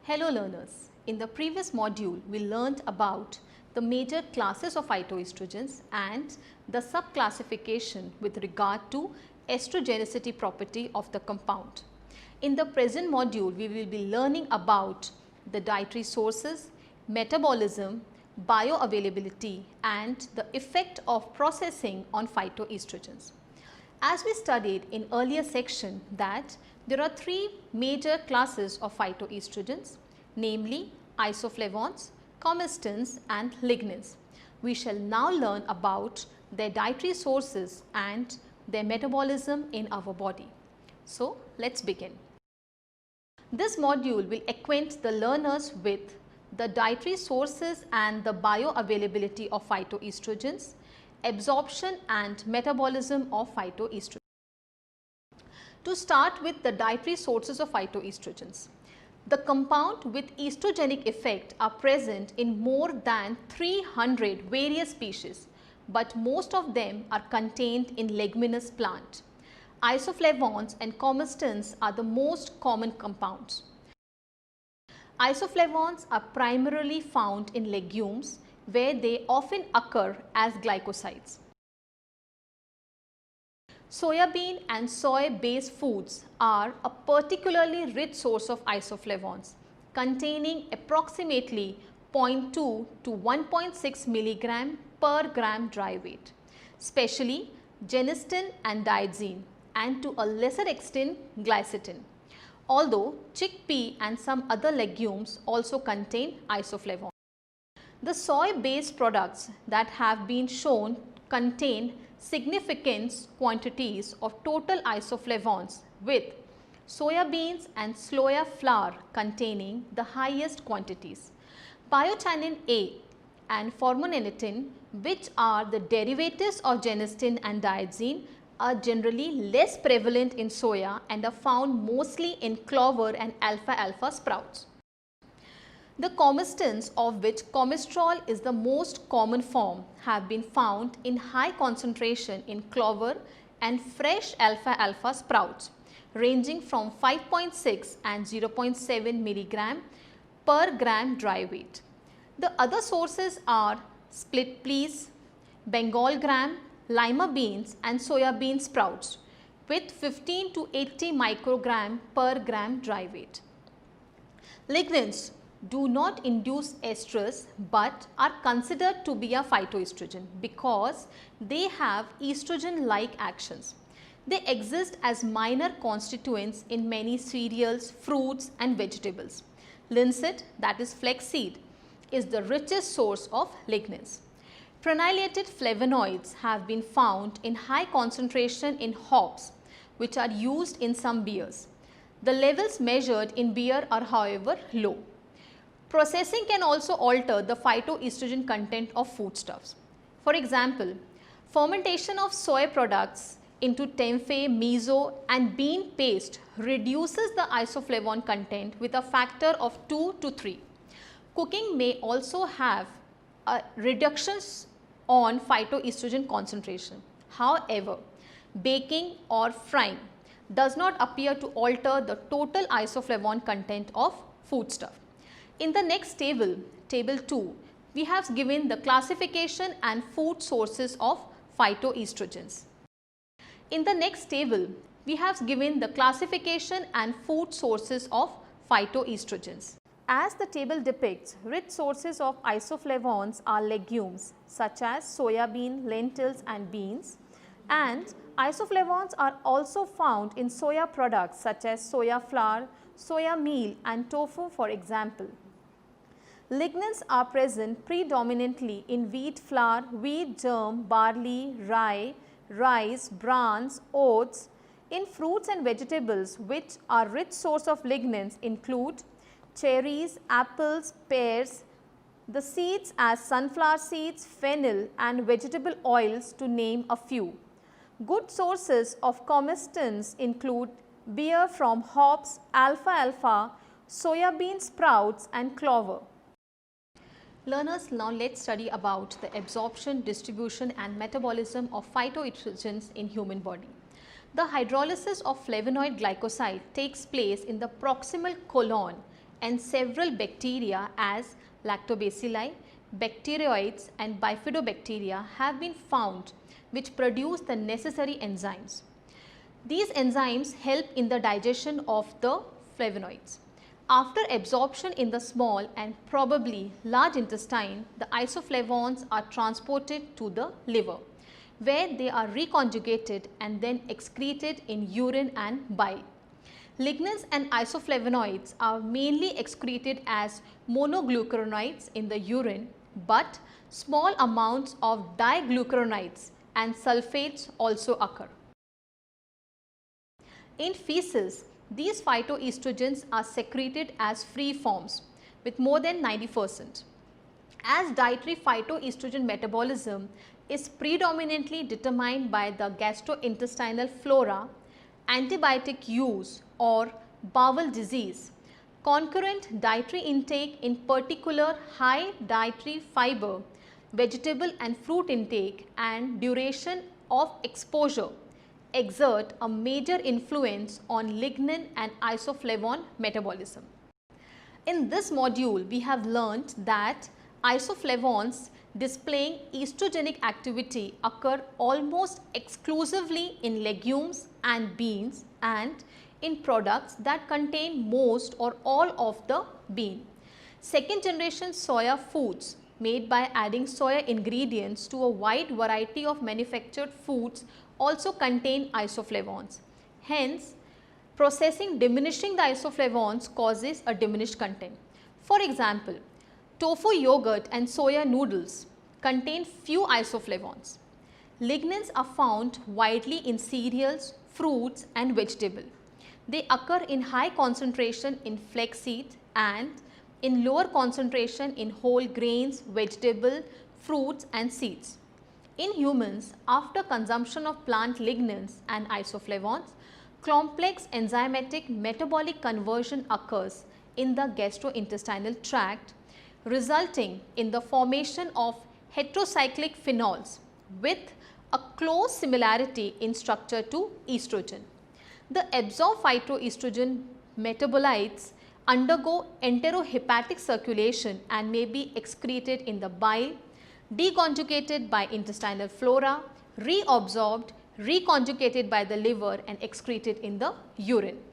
Hello learners, in the previous module we learnt about the major classes of phytoestrogens and the subclassification with regard to estrogenicity property of the compound. In the present module we will be learning about the dietary sources, metabolism, bioavailability and the effect of processing on phytoestrogens. As we studied in earlier section that there are three major classes of phytoestrogens, namely isoflavones, comestins and lignins. We shall now learn about their dietary sources and their metabolism in our body. So, let us begin. This module will acquaint the learners with the dietary sources and the bioavailability of phytoestrogens, absorption and metabolism of phytoestrogens. To start with the dietary sources of phytoestrogens. The compound with estrogenic effect are present in more than 300 various species, but most of them are contained in leguminous plant. Isoflavones and comestins are the most common compounds. Isoflavones are primarily found in legumes where they often occur as glycosides. Soybean and soy based foods are a particularly rich source of isoflavones containing approximately 0.2 to 1.6 milligram per gram dry weight, especially genistein and diazine and to a lesser extent glycitin, although chickpea and some other legumes also contain isoflavones. The soy based products that have been shown contain significant quantities of total isoflavones, with soya beans and soya flour containing the highest quantities. Biotin A and formolinitin, which are the derivatives of genistein and diazine, are generally less prevalent in soya and are found mostly in clover and alfalfa sprouts. The comestins, of which cholesterol is the most common form, have been found in high concentration in clover and fresh alfalfa sprouts, ranging from 5.6 and 0.7 milligram per gram dry weight. The other sources are split peas, Bengal gram, lima beans and soya bean sprouts with 15 to 80 microgram per gram dry weight. Lignins do not induce estrus but are considered to be a phytoestrogen because they have estrogen-like actions. They exist as minor constituents in many cereals, fruits and vegetables. Linseed, that is flaxseed, is the richest source of lignins. Phenylated flavonoids have been found in high concentration in hops, which are used in some beers. The levels measured in beer are however low. Processing can also alter the phytoestrogen content of foodstuffs. For example, fermentation of soy products into tempeh, miso and bean paste reduces the isoflavone content with a factor of 2 to 3. Cooking may also have reductions on phytoestrogen concentration. However, baking or frying does not appear to alter the total isoflavone content of foodstuff. In the next table, table 2, we have given the classification and food sources of phytoestrogens. In the next table, we have given the classification and food sources of phytoestrogens. As the table depicts, rich sources of isoflavones are legumes such as soya bean, lentils and beans, and isoflavones are also found in soya products such as soya flour, soya meal and tofu for example. Lignins are present predominantly in wheat flour, wheat germ, barley, rye, rice, bran, oats. In fruits and vegetables which are rich source of lignins include cherries, apples, pears, the seeds as sunflower seeds, fennel and vegetable oils to name a few. Good sources of comestins include beer from hops, alfalfa, soya bean sprouts and clover. Learners, now let us study about the absorption, distribution and metabolism of phytoestrogens in human body. The hydrolysis of flavonoid glycoside takes place in the proximal colon and several bacteria as lactobacilli, bacteroids and bifidobacteria have been found which produce the necessary enzymes. These enzymes help in the digestion of the flavonoids. After absorption in the small and probably large intestine, the isoflavones are transported to the liver, where they are reconjugated and then excreted in urine and bile. Lignans and isoflavonoids are mainly excreted as monoglucuronides in the urine, but small amounts of diglucuronides and sulfates also occur. In feces, these phytoestrogens are secreted as free forms with more than 90%. As dietary phytoestrogen metabolism is predominantly determined by the gastrointestinal flora, antibiotic use or bowel disease, concurrent dietary intake, in particular high dietary fiber, vegetable and fruit intake and duration of exposure exert a major influence on lignin and isoflavone metabolism. In this module, we have learnt that isoflavones displaying estrogenic activity occur almost exclusively in legumes and beans and in products that contain most or all of the bean. Second generation soya foods made by adding soya ingredients to a wide variety of manufactured foods also contain isoflavones. Hence, processing diminishing the isoflavones causes a diminished content. For example, tofu yogurt and soya noodles contain few isoflavones. Lignans are found widely in cereals, fruits and vegetables. They occur in high concentration in flaxseed and in lower concentration in whole grains, vegetable, fruits and seeds. In humans, after consumption of plant lignans and isoflavones, complex enzymatic metabolic conversion occurs in the gastrointestinal tract, resulting in the formation of heterocyclic phenols with a close similarity in structure to estrogen. The absorbed phytoestrogen metabolites undergo enterohepatic circulation and may be excreted in the bile, deconjugated by intestinal flora, reabsorbed, reconjugated by the liver and excreted in the urine.